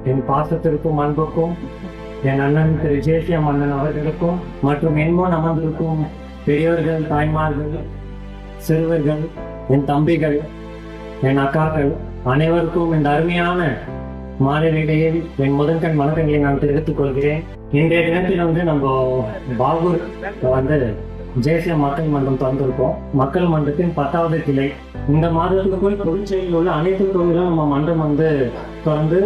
என் பாசத்திற்கும் அன்புக்கும் என் அண்ணன் திரு ஜேசியம் அண்ணன் அவர்களுக்கும் மற்றும் என்மோன் அமர்ந்திருக்கும் பெரியவர்கள், தாய்மார்கள், சிறுவர்கள், என் தம்பிகள், என் அக்காக்கள் அனைவருக்கும் இந்த அருமையான மாலை வேளையில் என் முதன்கண் வணக்கங்களை நான் தெரிவித்துக் கொள்கிறேன். இன்றைய தினத்தில் நம்ம பாகூர் ஜேசியம் மக்கள் மன்றம் திறந்திருக்கோம். மக்கள் மன்றத்தின் 10வது கிளை. இந்த மாதத்துக்குள் புதுச்சேரியில் உள்ள அனைத்து தொகுதிகளும் நம்ம மன்றம் திறந்து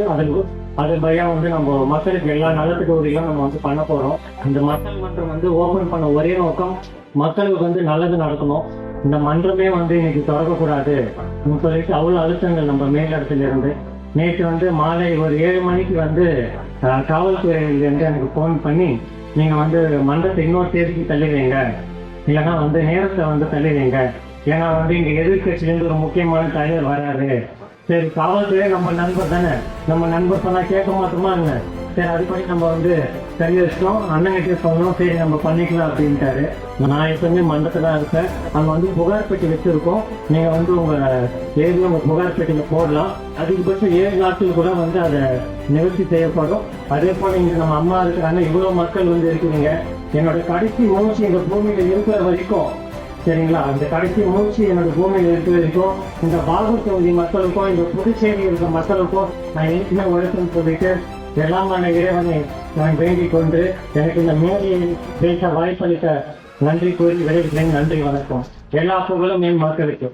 அது பையா நம்ம மக்களுக்கு எல்லா நலத்திட்டங்களும் நம்ம பண்ண போறோம். இந்த மக்கள் மன்றம் ஓபன் பண்ண ஒரே நோக்கம் மக்களுக்கு நல்லது நடக்கணும். இந்த மன்றமே இன்னைக்கு திறக்கக்கூடாது சொல்லிட்டு அவ்வளவு அழுத்தங்கள் நம்ம மேலிடத்துல இருந்து. நேற்று மாலை ஒரு 7 மணிக்கு காவல்துறையிலிருந்து எனக்கு போன் பண்ணி நீங்க மன்றத்தை இன்னொரு தேதிக்கு தள்ளி வைங்க, இல்லைன்னா நேரத்தை தள்ளி வைங்க, ஏன்னா இங்க எதிர்கட்சியிலிருந்து ஒரு முக்கியமான தலைவர் வராரு. சரி, காவல்துறை நம்ம நண்பர் தானே, நம்ம நண்பர் சொன்னா கேட்க மாட்டோமா என்ன? சரி, அதுபடி நம்ம சரி வச்சிட்டோம். அண்ணன் சொன்னோம், சரி நம்ம பண்ணிக்கலாம் அப்படின்ட்டாரு. நான் எப்பவுமே மண்டத்துல தான் இருக்கேன். அங்க புகார் பெட்டி வச்சிருக்கோம். நீங்க உங்க ஏரியா உங்க புகார் பெட்டியில போடலாம். அதிகபட்சம் 7 நாட்கள் கூட அதை நிவர்த்தி செய்யப்படும். அதே போல இங்க நம்ம அம்மா இருக்கிறாங்க, இவ்வளவு மக்கள் இருக்கிறீங்க. என்னோட கடைசி மூச்சு இந்த பூமியில இருக்கிற வரைக்கும், சரிங்களா, அந்த கடைசி மூச்சு என்னோட பூமியில் இருக்க வரைக்கும் இந்த பாகூர் தொகுதி மக்களுக்கும் இந்த புதுச்சேரி இருக்கிற மக்களுக்கும் நான் என்ன உழைப்புன்னு சொல்லிட்டு எல்லாம் இறைவனை நான் வேண்டிக் கொண்டு எனக்கு இந்த மேடையை பேச வாய்ப்பளித்த நன்றி கூறி விளைவிக்கிறேன். நன்றி, வணக்கம். எல்லா புகழும் என் மக்களுக்கு.